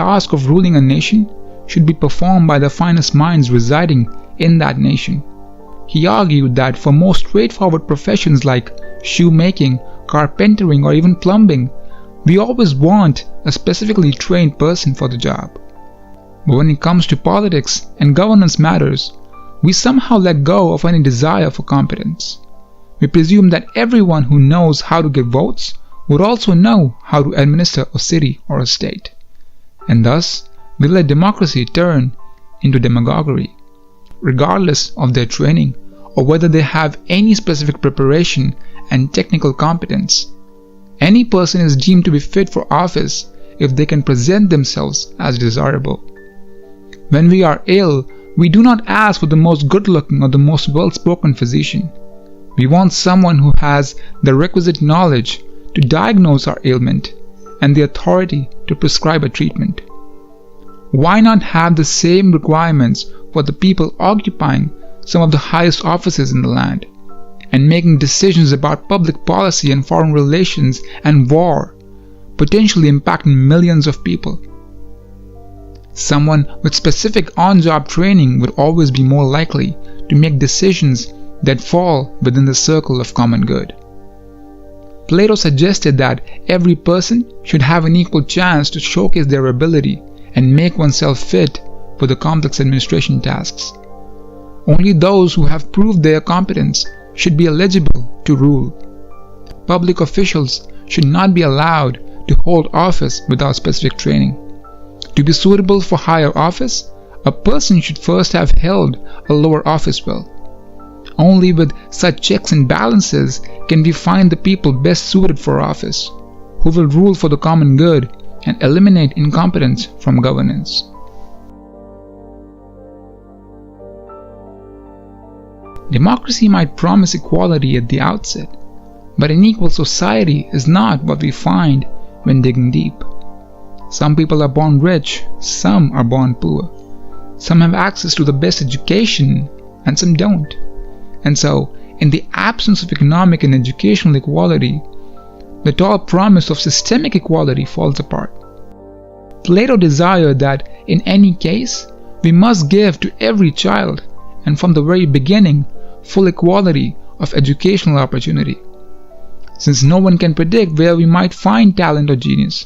task of ruling a nation should be performed by the finest minds residing in that nation. He argued that for more straightforward professions like shoemaking, carpentering, or even plumbing, we always want a specifically trained person for the job. But when it comes to politics and governance matters, we somehow let go of any desire for competence. We presume that everyone who knows how to get votes would also know how to administer a city or a state. And thus, we let democracy turn into demagoguery, regardless of their training or whether they have any specific preparation and technical competence. Any person is deemed to be fit for office if they can present themselves as desirable. When we are ill, we do not ask for the most good-looking or the most well-spoken physician. We want someone who has the requisite knowledge to diagnose our ailment and the authority to prescribe a treatment. Why not have the same requirements for the people occupying some of the highest offices in the land and making decisions about public policy and foreign relations and war, potentially impacting millions of people? Someone with specific on-job training would always be more likely to make decisions that fall within the circle of common good. Plato suggested that every person should have an equal chance to showcase their ability and make oneself fit for the complex administration tasks. Only those who have proved their competence should be eligible to rule. Public officials should not be allowed to hold office without specific training. To be suitable for higher office, a person should first have held a lower office well. Only with such checks and balances can we find the people best suited for office, who will rule for the common good and eliminate incompetence from governance. Democracy might promise equality at the outset, but an equal society is not what we find when digging deep. Some people are born rich, some are born poor. Some have access to the best education, and some don't. And so, in the absence of economic and educational equality, the tall promise of systemic equality falls apart. Plato desired that, in any case, we must give to every child, and from the very beginning, full equality of educational opportunity. Since no one can predict where we might find talent or genius,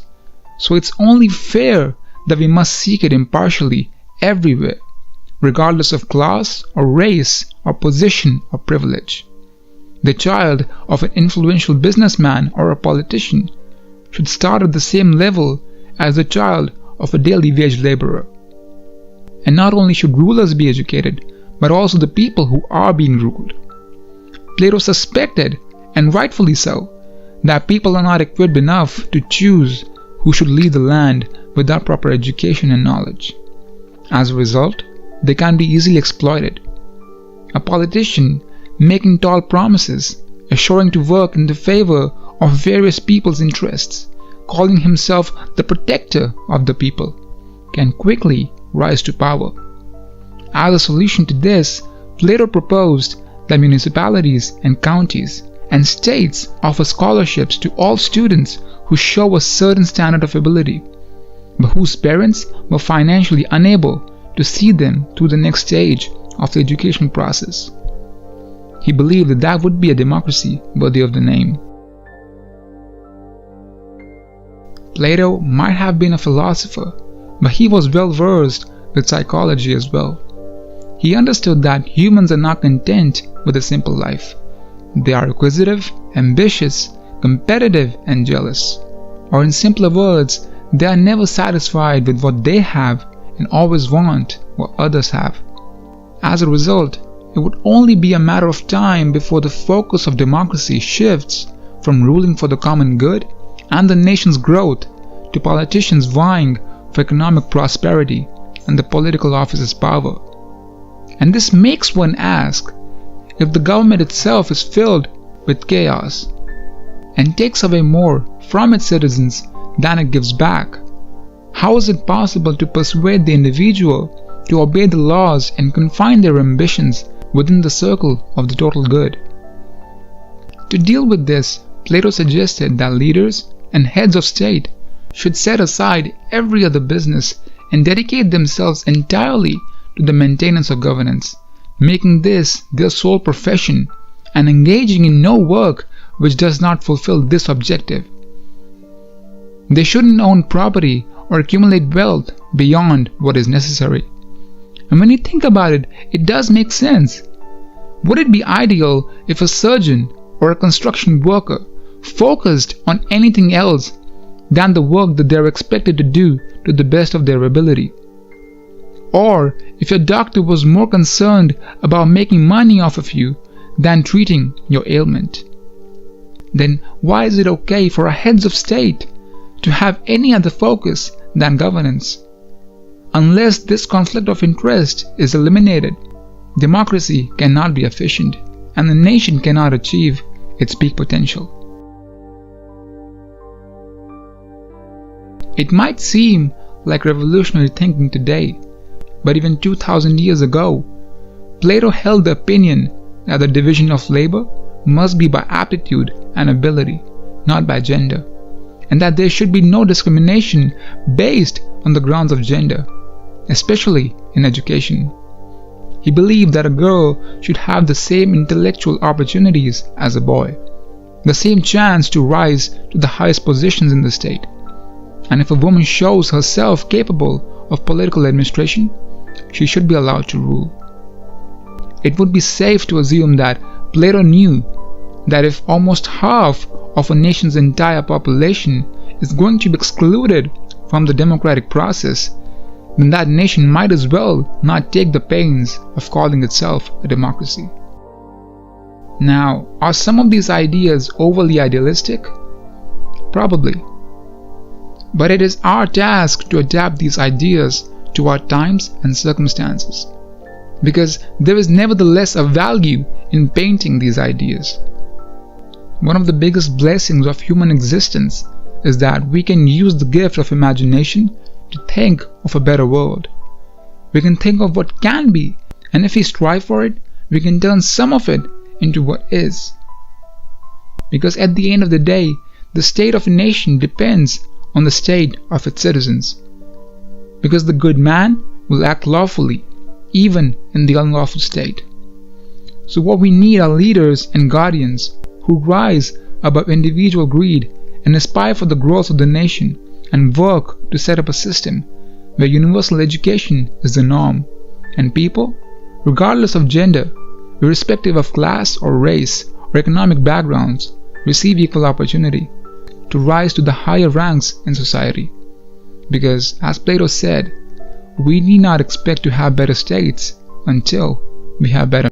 so it's only fair that we must seek it impartially everywhere, regardless of class or race or position or privilege. The child of an influential businessman or a politician should start at the same level as the child of a daily wage laborer. And not only should rulers be educated, but also the people who are being ruled. Plato suspected, and rightfully so, that people are not equipped enough to choose who should lead the land without proper education and knowledge. As a result, they can be easily exploited. A politician making tall promises, assuring to work in the favor of various people's interests, calling himself the protector of the people, can quickly rise to power. As a solution to this, Plato proposed that municipalities and counties and states offer scholarships to all students who show a certain standard of ability, but whose parents were financially unable to see them through the next stage of the education process. He believed that that would be a democracy worthy of the name. Plato might have been a philosopher, but he was well versed with psychology as well. He understood that humans are not content with a simple life. They are acquisitive, ambitious, competitive, and jealous. Or in simpler words, they are never satisfied with what they have and always want what others have. As a result, it would only be a matter of time before the focus of democracy shifts from ruling for the common good and the nation's growth to politicians vying for economic prosperity and the political office's power. And this makes one ask, if the government itself is filled with chaos and takes away more from its citizens than it gives back, how is it possible to persuade the individual to obey the laws and confine their ambitions within the circle of the total good? To deal with this, Plato suggested that leaders and heads of state should set aside every other business and dedicate themselves entirely to the maintenance of governance, making this their sole profession and engaging in no work which does not fulfill this objective. They shouldn't own property or accumulate wealth beyond what is necessary. And when you think about it, it does make sense. Would it be ideal if a surgeon or a construction worker focused on anything else than the work that they are expected to do to the best of their ability? Or if your doctor was more concerned about making money off of you than treating your ailment? Then why is it okay for our heads of state to have any other focus than governance? Unless this conflict of interest is eliminated, democracy cannot be efficient and the nation cannot achieve its peak potential. It might seem like revolutionary thinking today, but even 2000 years ago, Plato held the opinion that the division of labor must be by aptitude and ability, not by gender, and that there should be no discrimination based on the grounds of gender, especially in education. He believed that a girl should have the same intellectual opportunities as a boy, the same chance to rise to the highest positions in the state. And if a woman shows herself capable of political administration, she should be allowed to rule. It would be safe to assume that Plato knew that if almost half of a nation's entire population is going to be excluded from the democratic process, then that nation might as well not take the pains of calling itself a democracy. Now, are some of these ideas overly idealistic? Probably. But it is our task to adapt these ideas to our times and circumstances, because there is nevertheless a value in painting these ideas. One of the biggest blessings of human existence is that we can use the gift of imagination to think of a better world. We can think of what can be, and if we strive for it, we can turn some of it into what is. Because at the end of the day, the state of a nation depends on the state of its citizens. Because the good man will act lawfully, even in the unlawful state. So what we need are leaders and guardians who rise above individual greed and aspire for the growth of the nation and work to set up a system where universal education is the norm and people, regardless of gender, irrespective of class or race or economic backgrounds, receive equal opportunity to rise to the higher ranks in society. Because, as Plato said, we need not expect to have better states until we have better